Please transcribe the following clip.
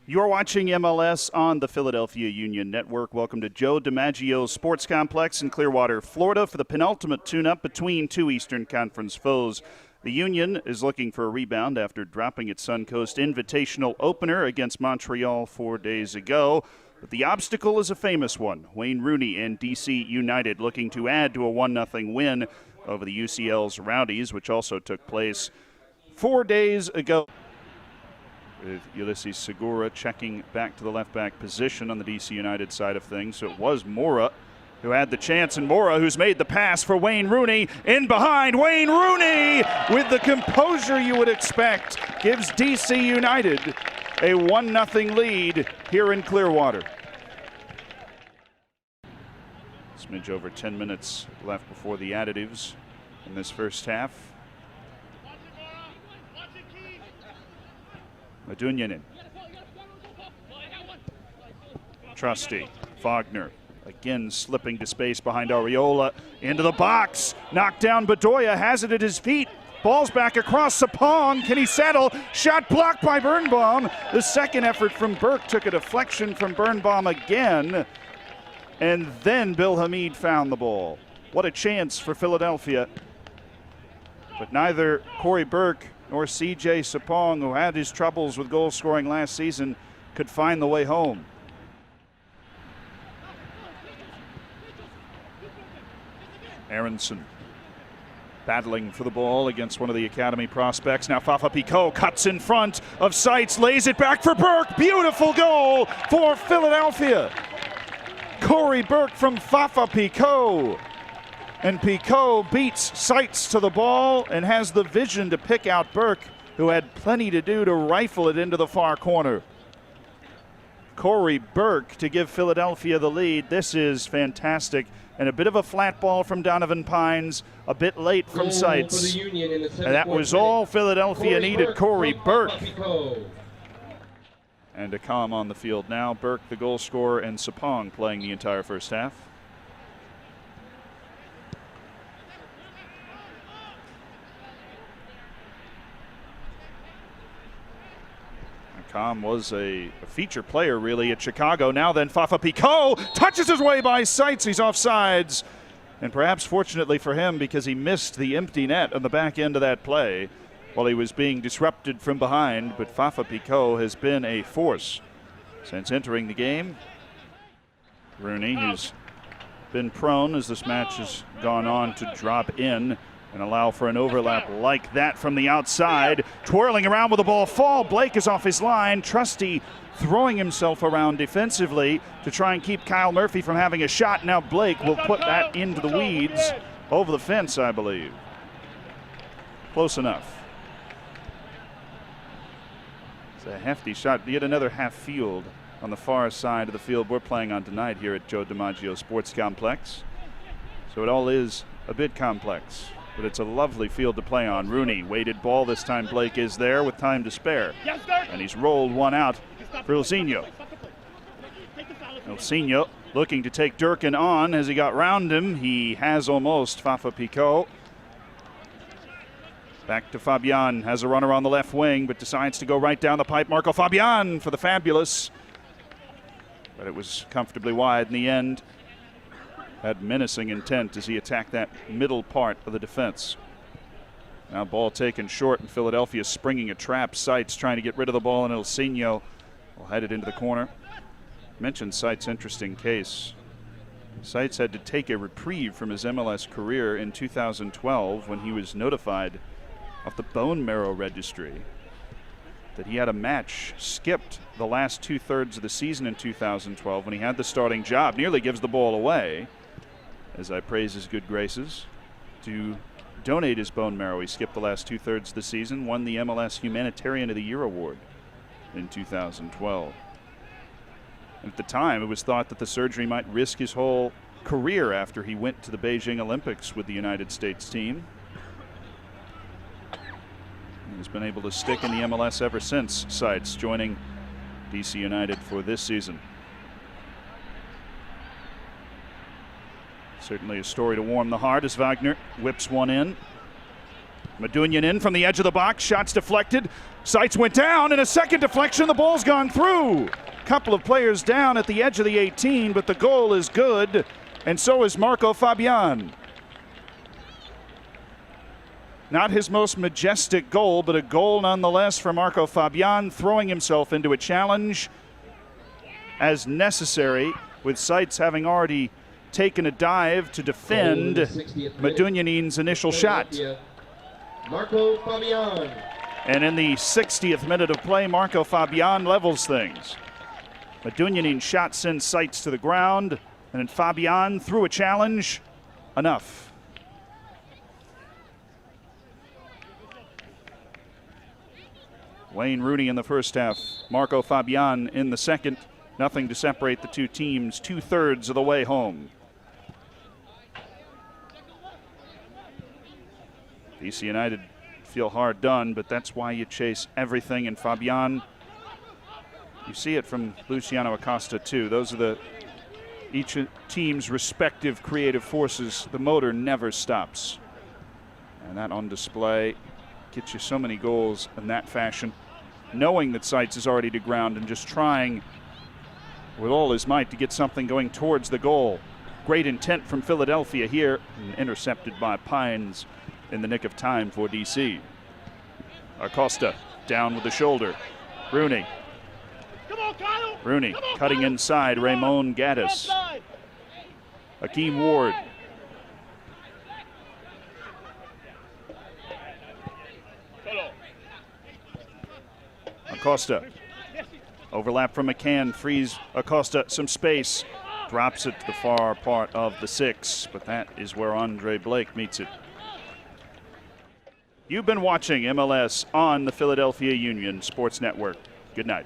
You're watching MLS on the Philadelphia Union Network. Welcome to Joe DiMaggio's Sports Complex in Clearwater, Florida, for the penultimate tune-up between two Eastern Conference foes. The Union is looking for a rebound after dropping its Suncoast Invitational opener against Montreal 4 days ago. But the obstacle is a famous one. Wayne Rooney and DC United looking to add to a 1-0 win over the UCL's Rowdies, which also took place 4 days ago. With Ulysses Segura checking back to the left-back position on the DC United side of things. So it was Mora who had the chance, and Mora who's made the pass for Wayne Rooney. In behind, Wayne Rooney, with the composure you would expect, gives DC United a 1-0 lead here in Clearwater. Smidge over 10 minutes left before the additives in this first half. Madunyanin. Trusty. Wagner again slipping to space behind Areola. Into the box. Knocked down Bedoya. Has it at his feet. Ball's back across Sapong. Can he settle? Shot blocked by Birnbaum. The second effort from Burke took a deflection from Birnbaum again. And then Bill Hamid found the ball. What a chance for Philadelphia. But neither Corey Burke nor C.J. Sapong, who had his troubles with goal scoring last season, could find the way home. Aronson battling for the ball against one of the academy prospects. Now Fafa Picault cuts in front of Seitz, lays it back for Burke. Beautiful goal for Philadelphia. Corey Burke from Fafa Picault. And Picault beats Seitz to the ball and has the vision to pick out Burke, who had plenty to do to rifle it into the far corner. Corey Burke to give Philadelphia the lead. This is fantastic. And a bit of a flat ball from Donovan Pines, a bit late from Seitz. And that was all Philadelphia needed, Corey Burke. And a calm on the field now. Burke, the goal scorer, and Sapong playing the entire first half. Calm was a feature player, really, at Chicago. Now then, Fafa Picault touches his way by Seitz. He's offsides. And perhaps fortunately for him, because he missed the empty net on the back end of that play while he was being disrupted from behind. But Fafa Picault has been a force since entering the game. Rooney, who's been prone as this match has gone on to drop in and allow for an overlap like that from the outside. Twirling around with the ball fall. Blake is off his line. Trusty throwing himself around defensively to try and keep Kyle Murphy from having a shot. Now Blake will put that into the weeds over the fence, I believe. Close enough. It's a hefty shot. Yet another half field on the far side of the field we're playing on tonight here at Joe DiMaggio Sports Complex. So it all is a bit complex. But it's a lovely field to play on. Rooney, weighted ball. This time Blake is there with time to spare. And he's rolled one out for Ilsinho. Ilsinho looking to take Durkin on. As he got round him, he has almost. Fafa Picault. Back to Fabian. Has a runner on the left wing, but decides to go right down the pipe. Marco Fabian for the fabulous. But it was comfortably wide in the end. Had menacing intent as he attacked that middle part of the defense. Now ball taken short, and Philadelphia springing a trap. Seitz trying to get rid of the ball, and Ilsinho will head it into the corner. Mentioned Seitz' interesting case. Seitz had to take a reprieve from his MLS career in 2012 when he was notified of the bone marrow registry that he had a match skipped the last 2/3 of the season in 2012 when he had the starting job. Nearly gives the ball away. As I praise his good graces, to donate his bone marrow. He skipped the last 2/3 of the season, won the MLS Humanitarian of the Year award in 2012. And at the time, it was thought that the surgery might risk his whole career after he went to the Beijing Olympics with the United States team. He's been able to stick in the MLS ever since. Seitz joining DC United for this season. Certainly a story to warm the heart as Wagner whips one in. Madunian in from the edge of the box, shots deflected. Sights went down, and a second deflection, the ball's gone through. Couple of players down at the edge of the 18, but the goal is good, and so is Marco Fabian. Not his most majestic goal, but a goal nonetheless for Marco Fabian, throwing himself into a challenge as necessary, with Sights having already taken a dive to defend Madunian's initial shot. Marco Fabian. And in the 60th minute of play, Marco Fabian levels things. Madunian shot sends Sights to the ground, and then Fabian threw a challenge. Enough. Wayne Rooney in the first half, Marco Fabian in the second. Nothing to separate the two teams, 2/3 of the way home. DC United feel hard done, but that's why you chase everything. And Fabian, you see it from Luciano Acosta too. Those are each team's respective creative forces. The motor never stops. And that on display gets you so many goals in that fashion. Knowing that Sights is already to ground and just trying with all his might to get something going towards the goal. Great intent from Philadelphia here, and intercepted by Pines in the nick of time for DC. Acosta down with the shoulder. Rooney. Rooney cutting inside Ramon Gaddis. Hakeem Ward. Acosta. Overlap from McCann, frees Acosta some space. Drops it to the far part of the 6, but that is where Andre Blake meets it. You've been watching MLS on the Philadelphia Union Sports Network. Good night.